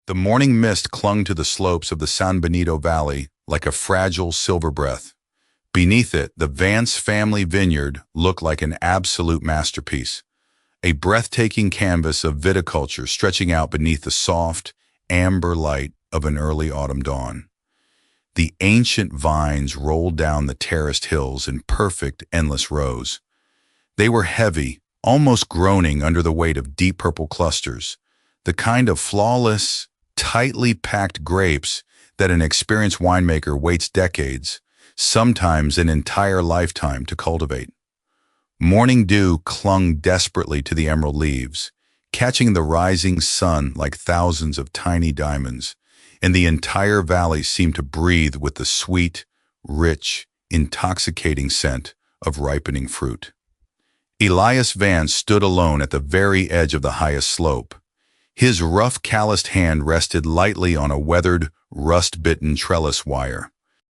The morning mist clung to the slopes of the San Benito Valley like a fragile silver breath. Beneath it, the Vance family vineyard looked like an absolute masterpiece, a breathtaking canvas of viticulture stretching out beneath the soft, amber light of an early autumn dawn. The ancient vines rolled down the terraced hills in perfect, endless rows. They were heavy, almost groaning under the weight of deep purple clusters, the kind of flawless, tightly packed grapes that an experienced winemaker waits decades, sometimes an entire lifetime, to cultivate. Morning dew clung desperately to the emerald leaves, catching the rising sun like thousands of tiny diamonds, and the entire valley seemed to breathe with the sweet, rich, intoxicating scent of ripening fruit. Elias Vance stood alone at the very edge of the highest slope. His rough, calloused hand rested lightly on a weathered, rust-bitten trellis wire.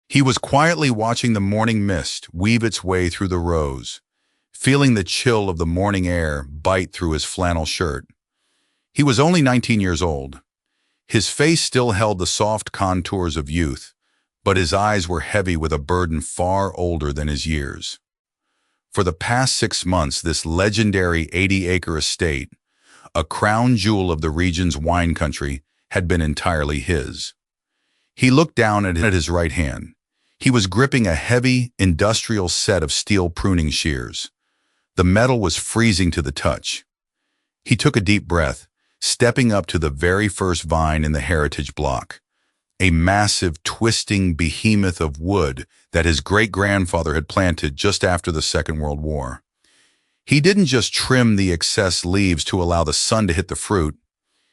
He was quietly watching the morning mist weave its way through the rows, feeling the chill of the morning air bite through his flannel shirt. He was only 19 years old. His face still held the soft contours of youth, but his eyes were heavy with a burden far older than his years. For the past 6 months, this legendary 80-acre estate, a crown jewel of the region's wine country, had been entirely his. He looked down at his right hand. He was gripping a heavy, industrial set of steel pruning shears. The metal was freezing to the touch. He took a deep breath, stepping up to the very first vine in the heritage block, a massive, twisting behemoth of wood that his great-grandfather had planted just after the Second World War. He didn't just trim the excess leaves to allow the sun to hit the fruit.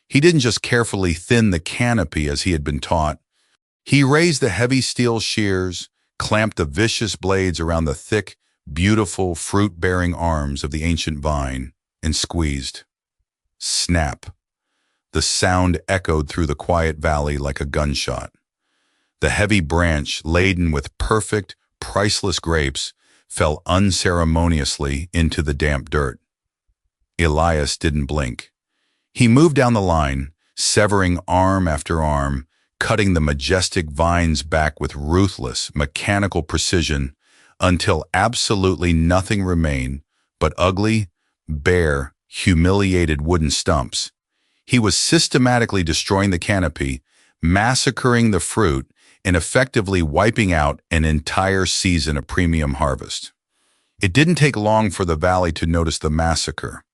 He didn't just carefully thin the canopy as he had been taught. He raised the heavy steel shears, clamped the vicious blades around the thick, beautiful, fruit-bearing arms of the ancient vine, and squeezed. Snap. The sound echoed through the quiet valley like a gunshot. The heavy branch, laden with perfect, priceless grapes, fell unceremoniously into the damp dirt. Elias didn't blink. He moved down the line, severing arm after arm, cutting the majestic vines back with ruthless, mechanical precision until absolutely nothing remained but ugly, bare, humiliated wooden stumps. He was systematically destroying the canopy, massacring the fruit, and effectively wiping out an entire season of premium harvest. It didn't take long for the valley to notice the massacre.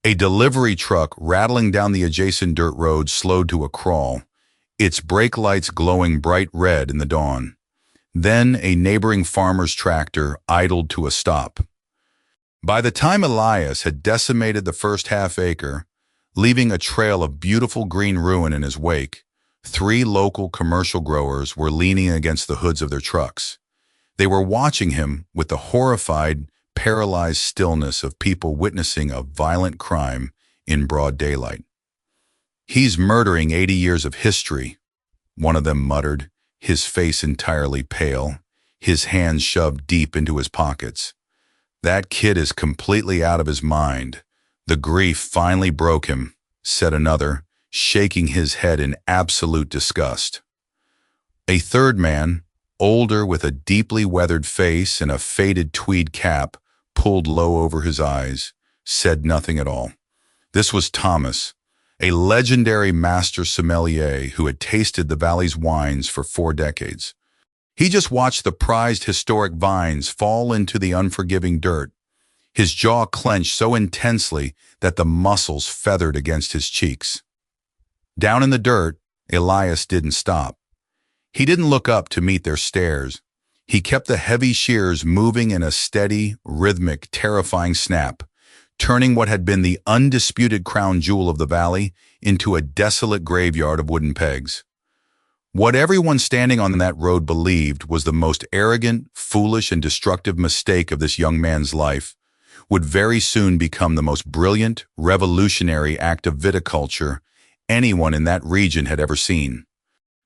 A delivery truck rattling down the adjacent dirt road slowed to a crawl, its brake lights glowing bright red in the dawn. Then a neighboring farmer's tractor idled to a stop. By the time Elias had decimated the first half-acre, leaving a trail of beautiful green ruin in his wake, 3 local commercial growers were leaning against the hoods of their trucks. They were watching him with the horrified, paralyzed stillness of people witnessing a violent crime in broad daylight. "He's murdering 80 years of history," one of them muttered, his face entirely pale, his hands shoved deep into his pockets. "That kid is completely out of his mind. The grief finally broke him," said another, shaking his head in absolute disgust. A third man, older with a deeply weathered face and a faded tweed cap pulled low over his eyes, said nothing at all. This was Thomas, a legendary master sommelier who had tasted the valley's wines for 4 decades. He just watched the prized historic vines fall into the unforgiving dirt, his jaw clenched so intensely that the muscles feathered against his cheeks. Down in the dirt, Elias didn't stop. He didn't look up to meet their stares. He kept the heavy shears moving in a steady, rhythmic, terrifying snap, turning what had been the undisputed crown jewel of the valley into a desolate graveyard of wooden pegs. What everyone standing on that road believed was the most arrogant, foolish, and destructive mistake of this young man's life would very soon become the most brilliant, revolutionary act of viticulture anyone in that region had ever seen.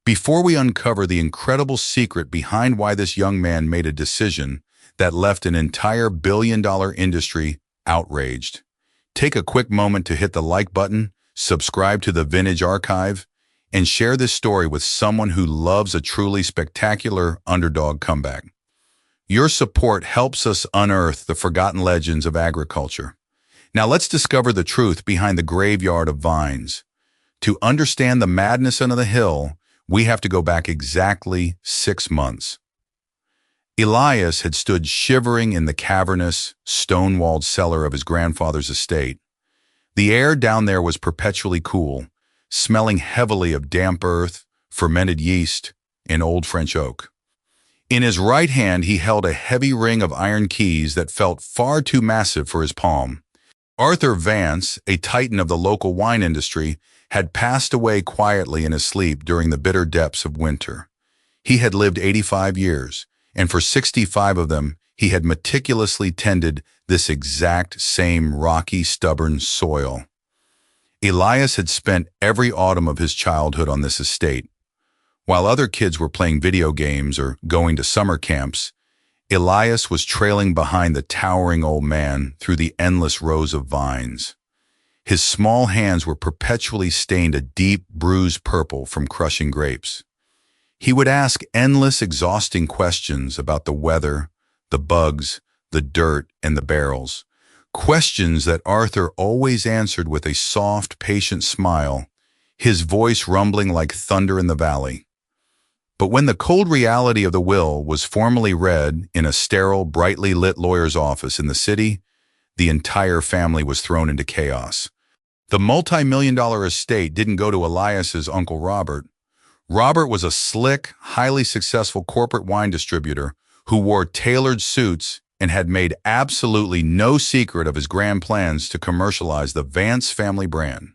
Before we uncover the incredible secret behind why this young man made a decision that left an entire billion-dollar industry outraged, take a quick moment to hit the like button, subscribe to the Vintage Archive, and share this story with someone who loves a truly spectacular underdog comeback. Your support helps us unearth the forgotten legends of agriculture. Now let's discover the truth behind the graveyard of vines. To understand the madness under the hill, we have to go back exactly 6 months. Elias had stood shivering in the cavernous, stone-walled cellar of his grandfather's estate. The air down there was perpetually cool, smelling heavily of damp earth, fermented yeast, and old French oak. In his right hand he held a heavy ring of iron keys that felt far too massive for his palm. Arthur Vance, a titan of the local wine industry, had passed away quietly in his sleep during the bitter depths of winter. He had lived 85 years, and for 65 of them he had meticulously tended this exact same rocky, stubborn soil. Elias had spent every autumn of his childhood on this estate. While other kids were playing video games or going to summer camps, Elias was trailing behind the towering old man through the endless rows of vines. His small hands were perpetually stained a deep, bruised purple from crushing grapes. He would ask endless, exhausting questions about the weather, the bugs, the dirt, and the barrels. Questions that Arthur always answered with a soft, patient smile, his voice rumbling like thunder in the valley. But when the cold reality of the will was formally read in a sterile, brightly lit lawyer's office in the city, the entire family was thrown into chaos. The multi-million-dollar estate didn't go to Elias's Uncle Robert. Robert was a slick, highly successful corporate wine distributor who wore tailored suits and had made absolutely no secret of his grand plans to commercialize the Vance family brand.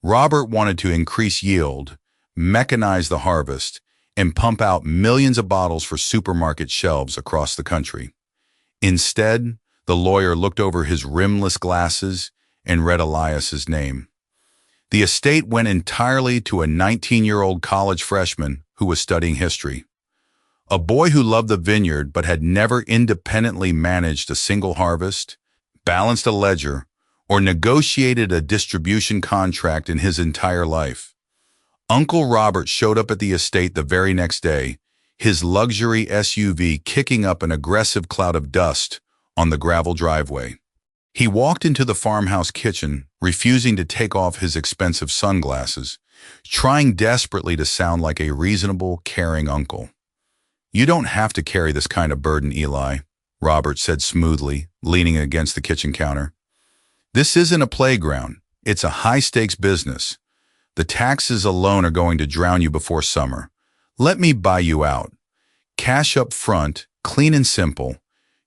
Robert wanted to increase yield, mechanize the harvest, and pump out millions of bottles for supermarket shelves across the country. Instead, the lawyer looked over his rimless glasses and read Elias's name. The estate went entirely to a 19-year-old college freshman who was studying history. A boy who loved the vineyard but had never independently managed a single harvest, balanced a ledger, or negotiated a distribution contract in his entire life. Uncle Robert showed up at the estate the very next day, his luxury SUV kicking up an aggressive cloud of dust on the gravel driveway. He walked into the farmhouse kitchen, refusing to take off his expensive sunglasses, trying desperately to sound like a reasonable, caring uncle. "You don't have to carry this kind of burden, Eli," Robert said smoothly, leaning against the kitchen counter. "This isn't a playground. It's a high-stakes business. The taxes alone are going to drown you before summer. Let me buy you out. Cash up front, clean and simple.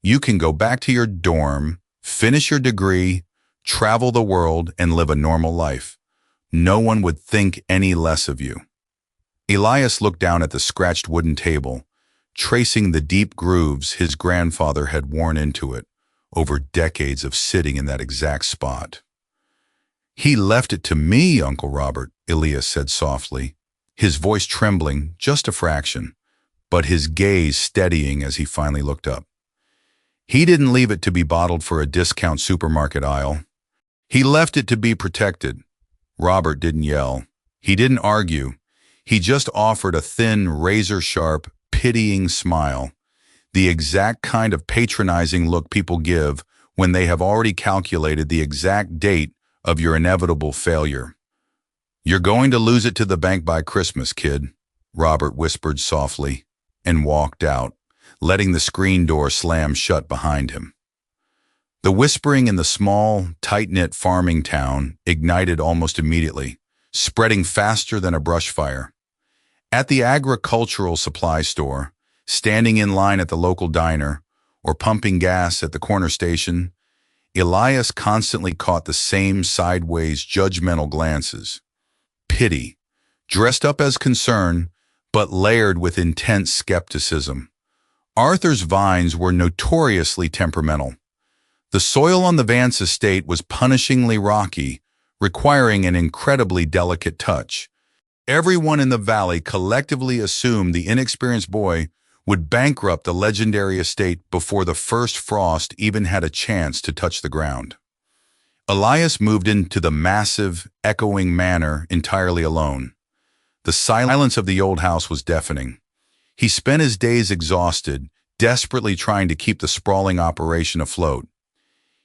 You can go back to your dorm, finish your degree, travel the world, and live a normal life. No one would think any less of you." Elias looked down at the scratched wooden table, tracing the deep grooves his grandfather had worn into it over decades of sitting in that exact spot. "He left it to me, Uncle Robert," Elias said softly, his voice trembling just a fraction, but his gaze steadying as he finally looked up. "He didn't leave it to be bottled for a discount supermarket aisle. He left it to be protected." Robert didn't yell. He didn't argue. He just offered a thin, razor-sharp, pitying smile, the exact kind of patronizing look people give when they have already calculated the exact date of your inevitable failure. "You're going to lose it to the bank by Christmas, kid," Robert whispered softly, and walked out, letting the screen door slam shut behind him. The whispering in the small, tight-knit farming town ignited almost immediately, spreading faster than a brush fire. At the agricultural supply store, standing in line at the local diner, or pumping gas at the corner station, Elias constantly caught the same sideways, judgmental glances. Pity, dressed up as concern, but layered with intense skepticism. Arthur's vines were notoriously temperamental. The soil on the Vance estate was punishingly rocky, requiring an incredibly delicate touch. Everyone in the valley collectively assumed the inexperienced boy would bankrupt the legendary estate before the first frost even had a chance to touch the ground. Elias moved into the massive, echoing manor entirely alone. The silence of the old house was deafening. He spent his days exhausted, desperately trying to keep the sprawling operation afloat.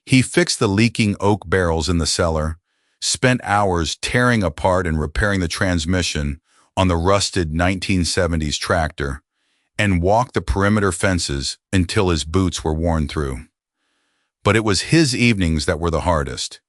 He fixed the leaking oak barrels in the cellar, spent hours tearing apart and repairing the transmission on the rusted 1970s tractor, and walked the perimeter fences until his boots were worn through. But it was his evenings that were the hardest.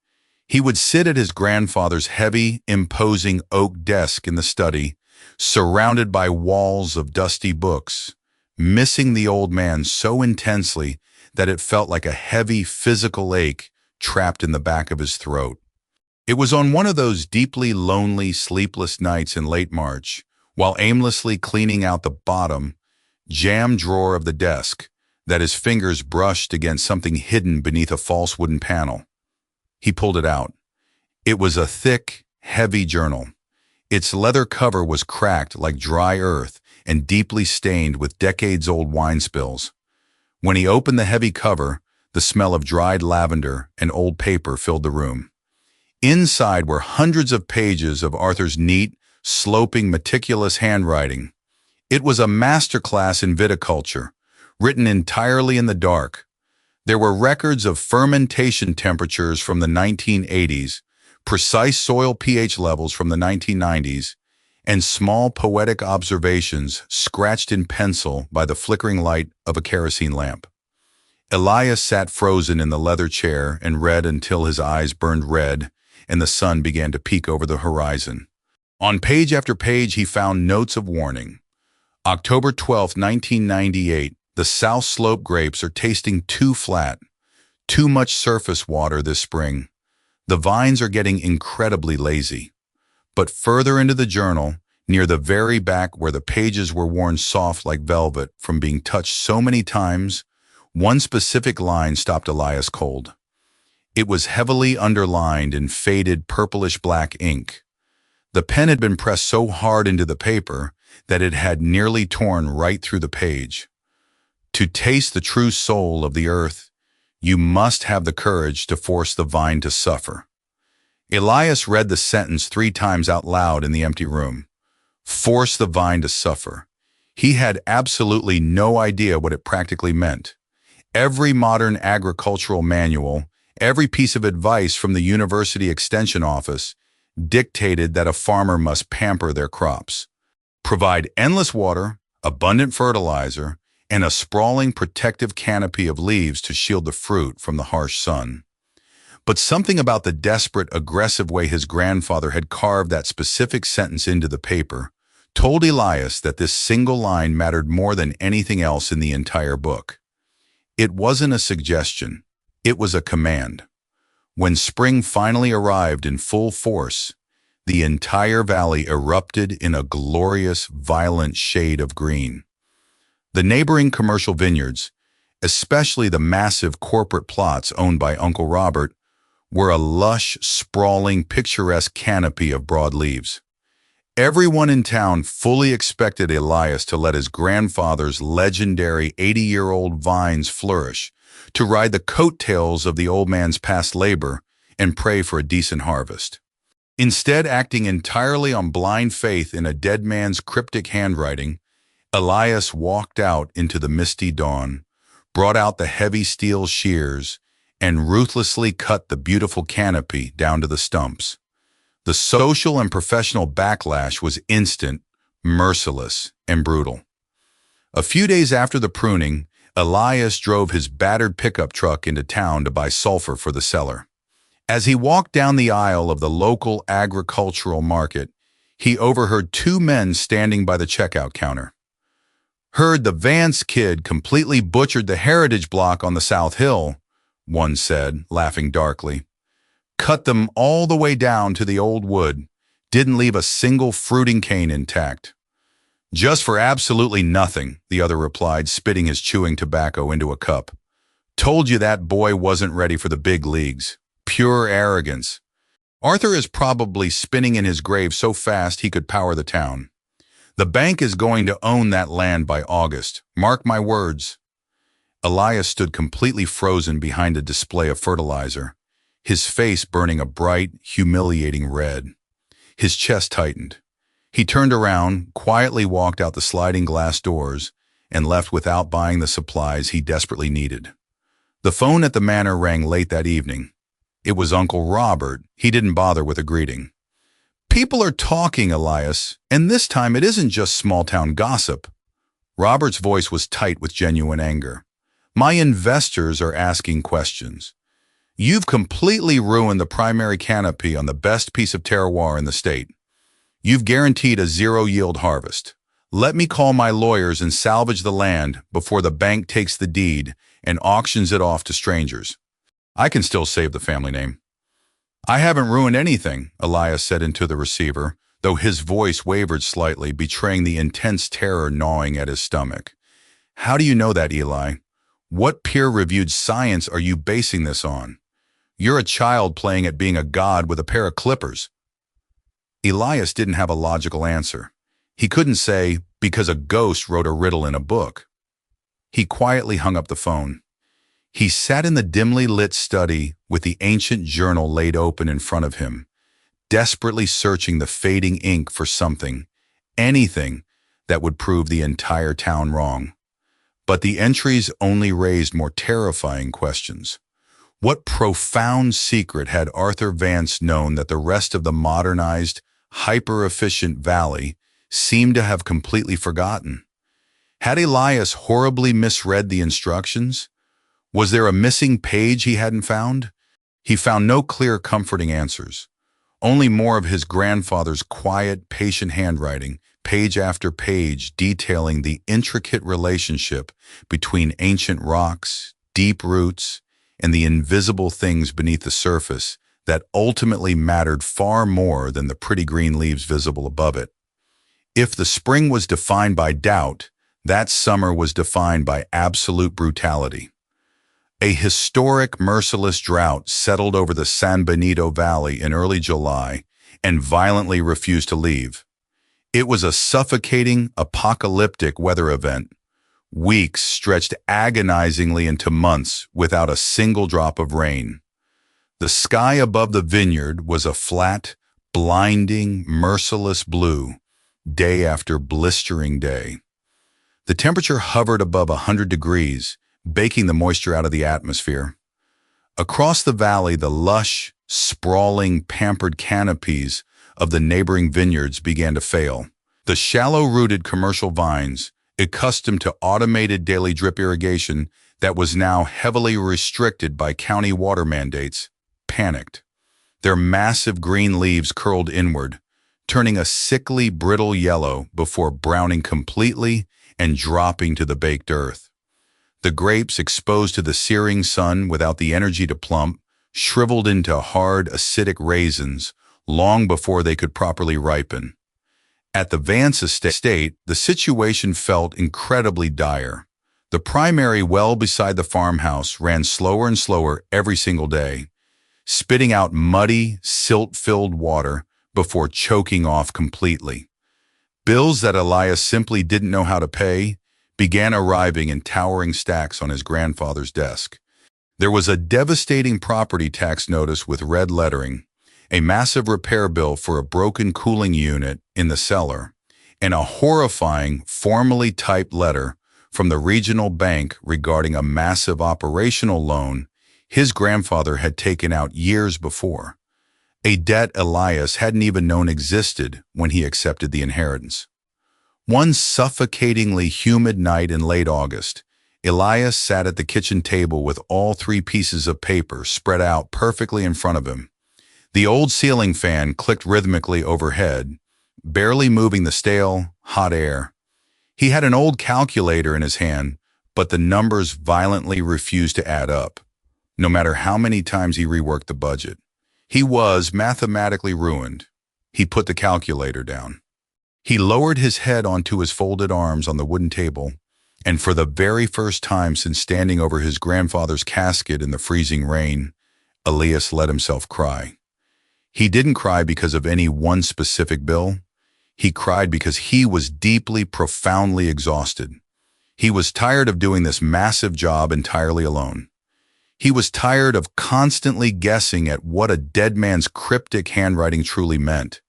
He would sit at his grandfather's heavy, imposing oak desk in the study, surrounded by walls of dusty books, missing the old man so intensely that it felt like a heavy physical ache trapped in the back of his throat. It was on one of those deeply lonely, sleepless nights in late March, while aimlessly cleaning out the bottom, jammed drawer of the desk, that his fingers brushed against something hidden beneath a false wooden panel. He pulled it out. It was a thick, heavy journal. Its leather cover was cracked like dry earth and deeply stained with decades-old wine spills. When he opened the heavy cover, the smell of dried lavender and old paper filled the room. Inside were hundreds of pages of Arthur's neat, sloping, meticulous handwriting. It was a masterclass in viticulture, written entirely in the dark. There were records of fermentation temperatures from the 1980s, precise soil pH levels from the 1990s, and small poetic observations scratched in pencil by the flickering light of a kerosene lamp. Elias sat frozen in the leather chair and read until his eyes burned red and the sun began to peek over the horizon. On page after page he found notes of warning. October 12, 1998, the South Slope grapes are tasting too flat. Too much surface water this spring. The vines are getting incredibly lazy. But further into the journal, near the very back where the pages were worn soft like velvet from being touched so many times, one specific line stopped Elias cold. It was heavily underlined in faded purplish-black ink. The pen had been pressed so hard into the paper that it had nearly torn right through the page. To taste the true soul of the earth, you must have the courage to force the vine to suffer. Elias read the sentence 3 times out loud in the empty room. Force the vine to suffer. He had absolutely no idea what it practically meant. Every modern agricultural manual, every piece of advice from the university extension office dictated that a farmer must pamper their crops, provide endless water, abundant fertilizer, and a sprawling protective canopy of leaves to shield the fruit from the harsh sun. But something about the desperate, aggressive way his grandfather had carved that specific sentence into the paper told Elias that this single line mattered more than anything else in the entire book. It wasn't a suggestion, it was a command. When spring finally arrived in full force, the entire valley erupted in a glorious, violent shade of green. The neighboring commercial vineyards, especially the massive corporate plots owned by Uncle Robert, were a lush, sprawling, picturesque canopy of broad leaves. Everyone in town fully expected Elias to let his grandfather's legendary 80-year-old vines flourish, to ride the coattails of the old man's past labor and pray for a decent harvest. Instead, acting entirely on blind faith in a dead man's cryptic handwriting, Elias walked out into the misty dawn, brought out the heavy steel shears, and ruthlessly cut the beautiful canopy down to the stumps. The social and professional backlash was instant, merciless, and brutal. A few days after the pruning, Elias drove his battered pickup truck into town to buy sulfur for the cellar. As he walked down the aisle of the local agricultural market, he overheard 2 men standing by the checkout counter. "Heard the Vance kid completely butchered the heritage block on the South Hill," one said, laughing darkly. "Cut them all the way down to the old wood, didn't leave a single fruiting cane intact." "Just for absolutely nothing," the other replied, spitting his chewing tobacco into a cup. "Told you that boy wasn't ready for the big leagues. Pure arrogance. Arthur is probably spinning in his grave so fast he could power the town. The bank is going to own that land by August. Mark my words." Elias stood completely frozen behind a display of fertilizer, his face burning a bright, humiliating red. His chest tightened. He turned around, quietly walked out the sliding glass doors, and left without buying the supplies he desperately needed. The phone at the manor rang late that evening. It was Uncle Robert. He didn't bother with a greeting. "People are talking, Elias, and this time it isn't just small-town gossip." Robert's voice was tight with genuine anger. "My investors are asking questions. You've completely ruined the primary canopy on the best piece of terroir in the state. You've guaranteed a zero-yield harvest. Let me call my lawyers and salvage the land before the bank takes the deed and auctions it off to strangers. I can still save the family name." "I haven't ruined anything," Elias said into the receiver, though his voice wavered slightly, betraying the intense terror gnawing at his stomach. "How do you know that, Eli? What peer-reviewed science are you basing this on? You're a child playing at being a god with a pair of clippers." Elias didn't have a logical answer. He couldn't say, because a ghost wrote a riddle in a book. He quietly hung up the phone. He sat in the dimly lit study with the ancient journal laid open in front of him, desperately searching the fading ink for something, anything, that would prove the entire town wrong. But the entries only raised more terrifying questions. What profound secret had Arthur Vance known that the rest of the modernized, hyper-efficient valley seemed to have completely forgotten? Had Elias horribly misread the instructions? Was there a missing page he hadn't found? He found no clear, comforting answers. Only more of his grandfather's quiet, patient handwriting, page after page detailing the intricate relationship between ancient rocks, deep roots, and the invisible things beneath the surface that ultimately mattered far more than the pretty green leaves visible above it. If the spring was defined by doubt, that summer was defined by absolute brutality. A historic, merciless drought settled over the San Benito Valley in early July and violently refused to leave. It was a suffocating, apocalyptic weather event. Weeks stretched agonizingly into months without a single drop of rain. The sky above the vineyard was a flat, blinding, merciless blue, day after blistering day. The temperature hovered above 100 degrees, baking the moisture out of the atmosphere. Across the valley, the lush, sprawling, pampered canopies of the neighboring vineyards began to fail. The shallow-rooted commercial vines, accustomed to automated daily drip irrigation that was now heavily restricted by county water mandates, panicked. Their massive green leaves curled inward, turning a sickly, brittle yellow before browning completely and dropping to the baked earth. The grapes, exposed to the searing sun without the energy to plump, shriveled into hard, acidic raisins long before they could properly ripen. At the Vance estate, the situation felt incredibly dire. The primary well beside the farmhouse ran slower and slower every single day, spitting out muddy, silt-filled water before choking off completely. Bills that Elias simply didn't know how to pay began arriving in towering stacks on his grandfather's desk. There was a devastating property tax notice with red lettering, a massive repair bill for a broken cooling unit in the cellar, and a horrifying, formally typed letter from the regional bank regarding a massive operational loan his grandfather had taken out years before, a debt Elias hadn't even known existed when he accepted the inheritance. One suffocatingly humid night in late August, Elias sat at the kitchen table with all 3 pieces of paper spread out perfectly in front of him. The old ceiling fan clicked rhythmically overhead, barely moving the stale, hot air. He had an old calculator in his hand, but the numbers violently refused to add up, no matter how many times he reworked the budget. He was mathematically ruined. He put the calculator down. He lowered his head onto his folded arms on the wooden table, and for the very first time since standing over his grandfather's casket in the freezing rain, Elias let himself cry. He didn't cry because of any one specific bill. He cried because he was deeply, profoundly exhausted. He was tired of doing this massive job entirely alone. He was tired of constantly guessing at what a dead man's cryptic handwriting truly meant.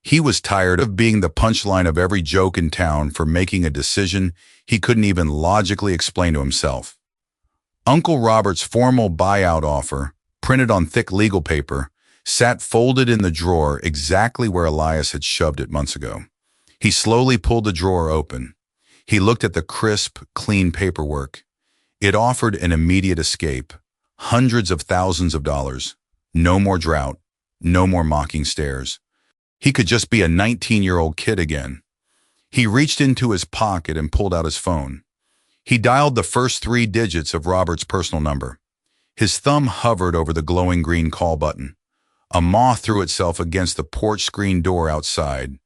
He was tired of being the punchline of every joke in town for making a decision he couldn't even logically explain to himself. Uncle Robert's formal buyout offer, printed on thick legal paper, sat folded in the drawer exactly where Elias had shoved it months ago. He slowly pulled the drawer open. He looked at the crisp, clean paperwork. It offered an immediate escape. Hundreds of thousands of dollars. No more drought. No more mocking stares. He could just be a 19-year-old kid again. He reached into his pocket and pulled out his phone. He dialed the first 3 digits of Robert's personal number. His thumb hovered over the glowing green call button. A moth threw itself against the porch screen door outside,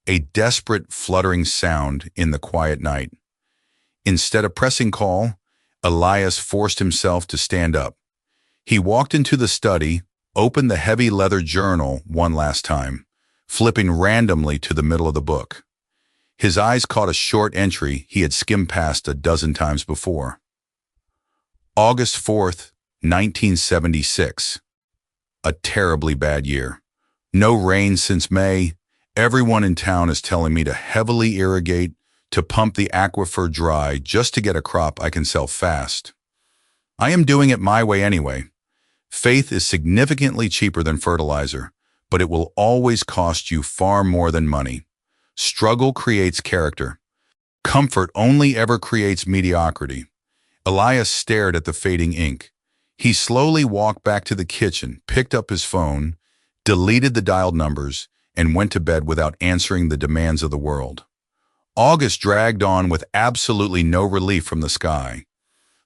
a desperate fluttering sound in the quiet night. Instead of pressing call, Elias forced himself to stand up. He walked into the study, opened the heavy leather journal one last time, flipping randomly to the middle of the book. His eyes caught a short entry he had skimmed past a dozen times before. August 4th, 1976. A terribly bad year. No rain since May. Everyone in town is telling me to heavily irrigate, to pump the aquifer dry just to get a crop I can sell fast. I am doing it my way anyway. Faith is significantly cheaper than fertilizer, but it will always cost you far more than money. Struggle creates character. Comfort only ever creates mediocrity. Elias stared at the fading ink. He slowly walked back to the kitchen, picked up his phone, deleted the dialed numbers, and went to bed without answering the demands of the world. August dragged on with absolutely no relief from the sky.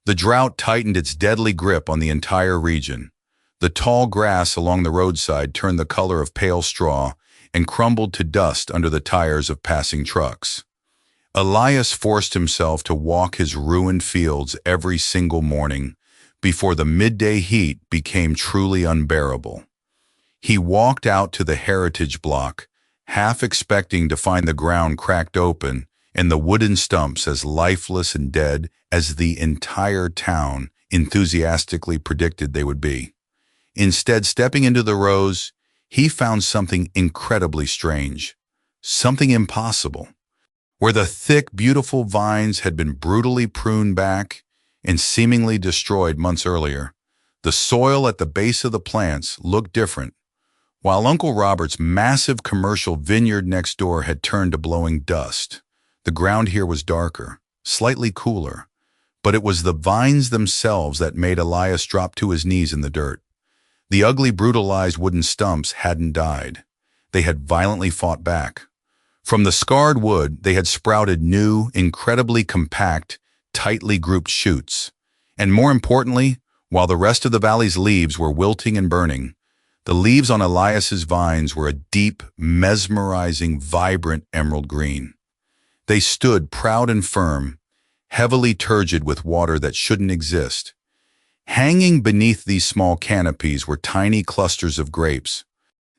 The drought tightened its deadly grip on the entire region. The tall grass along the roadside turned the color of pale straw and crumbled to dust under the tires of passing trucks. Elias forced himself to walk his ruined fields every single morning before the midday heat became truly unbearable. He walked out to the heritage block, half expecting to find the ground cracked open and the wooden stumps as lifeless and dead as the entire town enthusiastically predicted they would be. Instead, stepping into the rows, he found something incredibly strange, something impossible. Where the thick, beautiful vines had been brutally pruned back and seemingly destroyed months earlier, the soil at the base of the plants looked different. While Uncle Robert's massive commercial vineyard next door had turned to blowing dust, the ground here was darker, slightly cooler, but it was the vines themselves that made Elias drop to his knees in the dirt. The ugly, brutalized wooden stumps hadn't died. They had violently fought back. From the scarred wood, they had sprouted new, incredibly compact, tightly grouped shoots. And more importantly, while the rest of the valley's leaves were wilting and burning, the leaves on Elias's vines were a deep, mesmerizing, vibrant emerald green. They stood proud and firm, heavily turgid with water that shouldn't exist. Hanging beneath these small canopies were tiny clusters of grapes.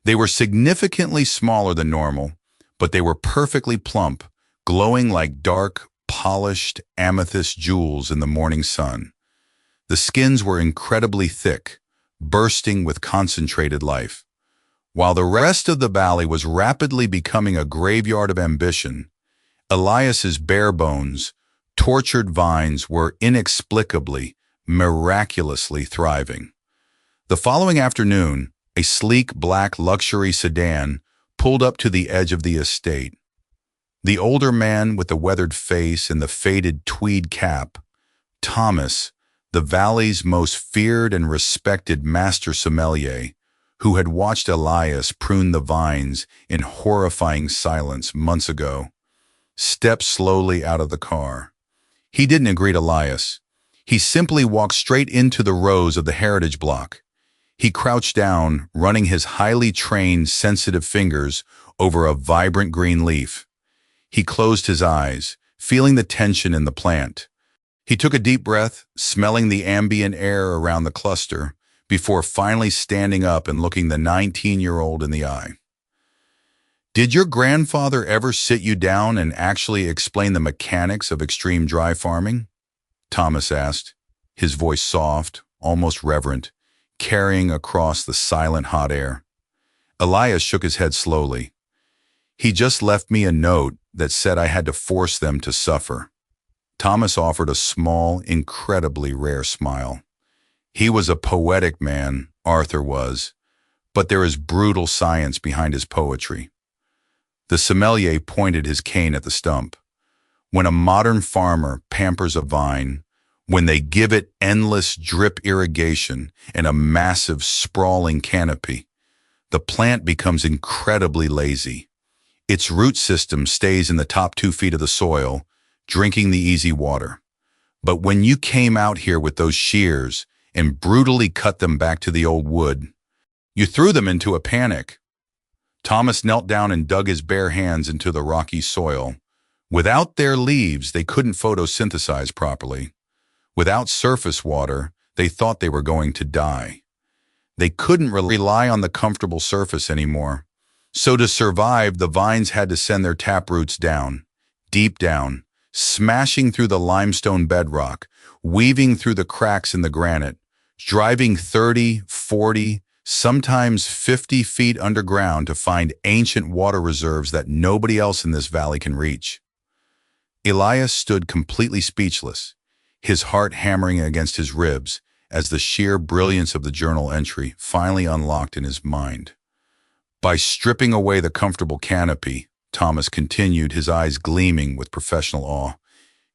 They were significantly smaller than normal, but they were perfectly plump, glowing like dark, polished amethyst jewels in the morning sun. The skins were incredibly thick, bursting with concentrated life. While the rest of the valley was rapidly becoming a graveyard of ambition, Elias's bare bones, tortured vines were inexplicably, miraculously thriving. The following afternoon, a sleek black luxury sedan pulled up to the edge of the estate. The older man with the weathered face and the faded tweed cap, Thomas, the valley's most feared and respected master sommelier, who had watched Elias prune the vines in horrifying silence months ago, stepped slowly out of the car. He didn't greet Elias. He simply walked straight into the rows of the heritage block. He crouched down, running his highly trained, sensitive fingers over a vibrant green leaf. He closed his eyes, feeling the tension in the plant. He took a deep breath, smelling the ambient air around the cluster, before finally standing up and looking the 19-year-old in the eye. "Did your grandfather ever sit you down and actually explain the mechanics of extreme dry farming?" Thomas asked, his voice soft, almost reverent, carrying across the silent hot air. Elias shook his head slowly. He just left me a note that said I had to force them to suffer. Thomas offered a small, incredibly rare smile. He was a poetic man, Arthur was, but there is brutal science behind his poetry. The sommelier pointed his cane at the stump. When a modern farmer pampers a vine, when they give it endless drip irrigation and a massive sprawling canopy, the plant becomes incredibly lazy. Its root system stays in the top 2 feet of the soil, drinking the easy water. But when you came out here with those shears and brutally cut them back to the old wood, you threw them into a panic. Thomas knelt down and dug his bare hands into the rocky soil. Without their leaves, they couldn't photosynthesize properly. Without surface water, they thought they were going to die. They couldn't rely on the comfortable surface anymore. So to survive, the vines had to send their taproots down, deep down, smashing through the limestone bedrock, weaving through the cracks in the granite, driving 30, 40, sometimes 50 feet underground to find ancient water reserves that nobody else in this valley can reach. Elias stood completely speechless, his heart hammering against his ribs as the sheer brilliance of the journal entry finally unlocked in his mind. By stripping away the comfortable canopy, Thomas continued, his eyes gleaming with professional awe,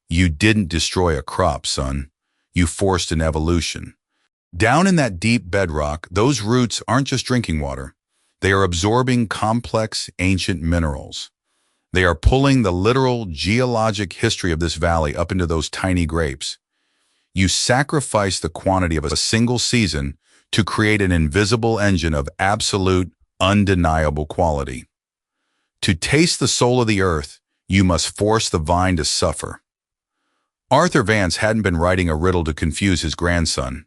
"You didn't destroy a crop, son. You forced an evolution. Down in that deep bedrock, those roots aren't just drinking water. They are absorbing complex, ancient minerals. They are pulling the literal geologic history of this valley up into those tiny grapes. You sacrifice the quantity of a single season to create an invisible engine of absolute, undeniable quality. To taste the soul of the earth, you must force the vine to suffer." Arthur Vance hadn't been writing a riddle to confuse his grandson.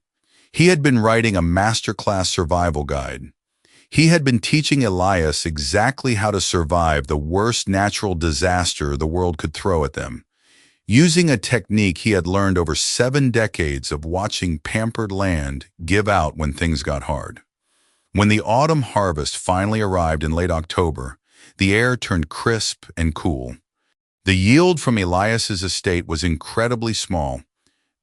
He had been writing a masterclass survival guide. He had been teaching Elias exactly how to survive the worst natural disaster the world could throw at them, using a technique he had learned over 7 decades of watching pampered land give out when things got hard. When the autumn harvest finally arrived in late October, the air turned crisp and cool. The yield from Elias's estate was incredibly small,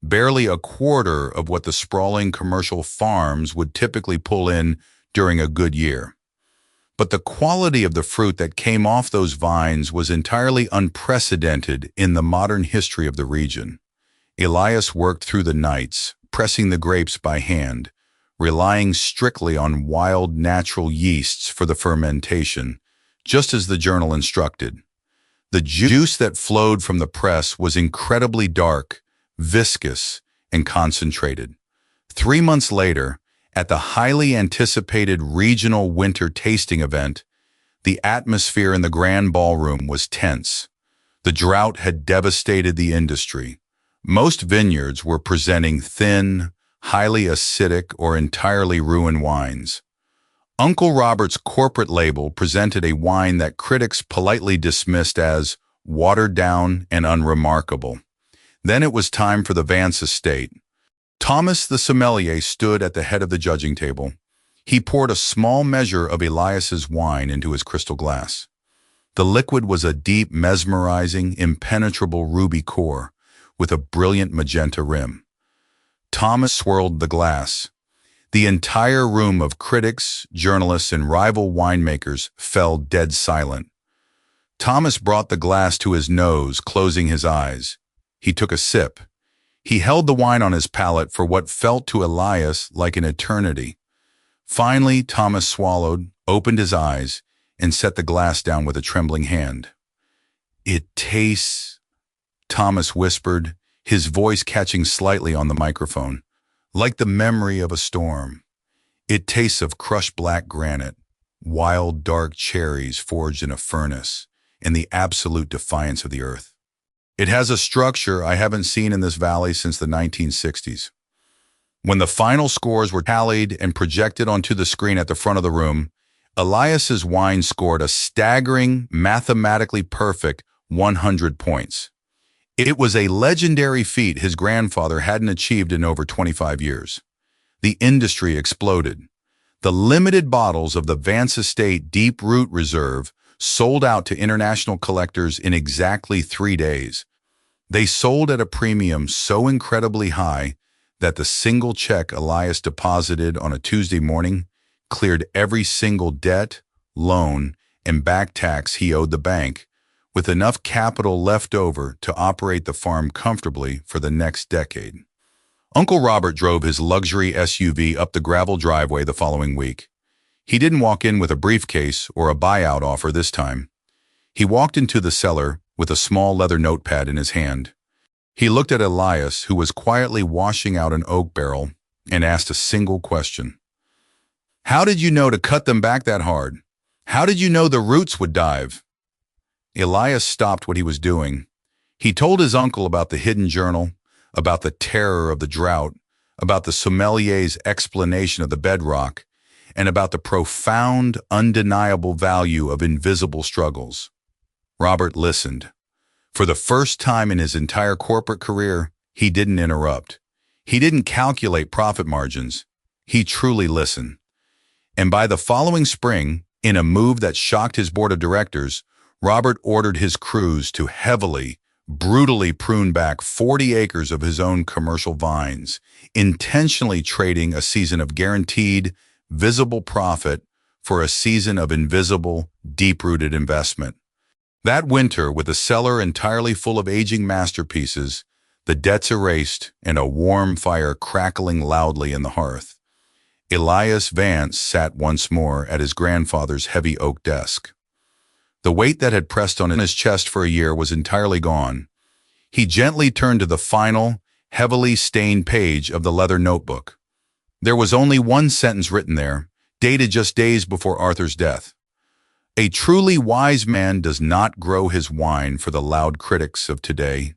barely a quarter of what the sprawling commercial farms would typically pull in during a good year. But the quality of the fruit that came off those vines was entirely unprecedented in the modern history of the region. Elias worked through the nights, pressing the grapes by hand, relying strictly on wild natural yeasts for the fermentation, just as the journal instructed. The juice that flowed from the press was incredibly dark, viscous, and concentrated. 3 months later, at the highly anticipated regional winter tasting event, the atmosphere in the grand ballroom was tense. The drought had devastated the industry. Most vineyards were presenting thin, highly acidic, or entirely ruined wines. Uncle Robert's corporate label presented a wine that critics politely dismissed as watered down and unremarkable. Then it was time for the Vance estate. Thomas the sommelier stood at the head of the judging table. He poured a small measure of Elias's wine into his crystal glass. The liquid was a deep, mesmerizing, impenetrable ruby core with a brilliant magenta rim. Thomas swirled the glass. The entire room of critics, journalists, and rival winemakers fell dead silent. Thomas brought the glass to his nose, closing his eyes. He took a sip. He held the wine on his palate for what felt to Elias like an eternity. Finally, Thomas swallowed, opened his eyes, and set the glass down with a trembling hand. "It tastes," Thomas whispered, his voice catching slightly on the microphone, "like the memory of a storm. It tastes of crushed black granite, wild dark cherries forged in a furnace, and the absolute defiance of the earth. It has a structure I haven't seen in this valley since the 1960s. When the final scores were tallied and projected onto the screen at the front of the room, Elias's wine scored a staggering, mathematically perfect 100 points. It was a legendary feat his grandfather hadn't achieved in over 25 years. The industry exploded. The limited bottles of the Vance Estate Deep Root Reserve sold out to international collectors in exactly 3 days. They sold at a premium so incredibly high that the single check Elias deposited on a Tuesday morning cleared every single debt, loan, and back tax he owed the bank, with enough capital left over to operate the farm comfortably for the next decade. Uncle Robert drove his luxury SUV up the gravel driveway the following week. He didn't walk in with a briefcase or a buyout offer this time. He walked into the cellar with a small leather notepad in his hand. He looked at Elias, who was quietly washing out an oak barrel, and asked a single question. "How did you know to cut them back that hard? How did you know the roots would dive?" Elias stopped what he was doing. He told his uncle about the hidden journal, about the terror of the drought, about the sommelier's explanation of the bedrock, and about the profound, undeniable value of invisible struggles. Robert listened. For the first time in his entire corporate career, he didn't interrupt. He didn't calculate profit margins. He truly listened. And by the following spring, in a move that shocked his board of directors, Robert ordered his crews to heavily, brutally prune back 40 acres of his own commercial vines, intentionally trading a season of guaranteed, visible profit for a season of invisible, deep-rooted investment. That winter, with the cellar entirely full of aging masterpieces, the debts erased, and a warm fire crackling loudly in the hearth, Elias Vance sat once more at his grandfather's heavy oak desk. The weight that had pressed on his chest for a year was entirely gone. He gently turned to the final, heavily stained page of the leather notebook. There was only one sentence written there, dated just days before Arthur's death. "A truly wise man does not grow his wine for the loud critics of today.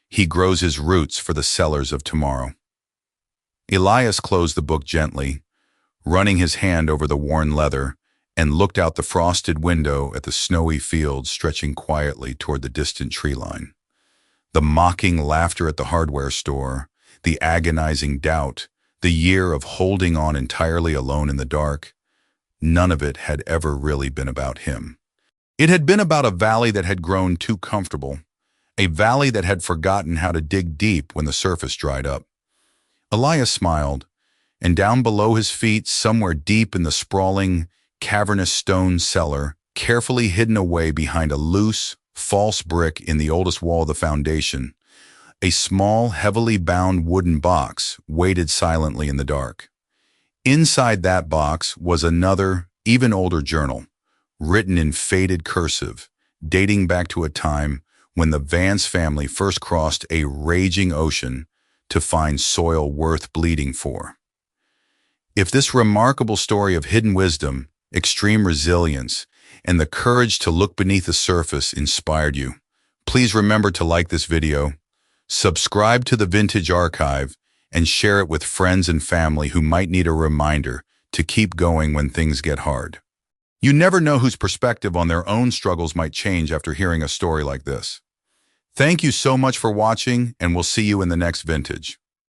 He grows his roots for the sellers of tomorrow." Elias closed the book gently, running his hand over the worn leather, and looked out the frosted window at the snowy fields stretching quietly toward the distant tree line. The mocking laughter at the hardware store, the agonizing doubt, the year of holding on entirely alone in the dark, none of it had ever really been about him. It had been about a valley that had grown too comfortable, a valley that had forgotten how to dig deep when the surface dried up. Elias smiled, and down below his feet, somewhere deep in the sprawling, cavernous stone cellar, carefully hidden away behind a loose, false brick in the oldest wall of the foundation, a small, heavily bound wooden box waited silently in the dark. Inside that box was another, even older journal, written in faded cursive, dating back to a time when the Vance family first crossed a raging ocean to find soil worth bleeding for. If this remarkable story of hidden wisdom, extreme resilience, and the courage to look beneath the surface inspired you, please remember to like this video, subscribe to the Vintage Archive, and share it with friends and family who might need a reminder to keep going when things get hard. You never know whose perspective on their own struggles might change after hearing a story like this. Thank you so much for watching, and we'll see you in the next vintage.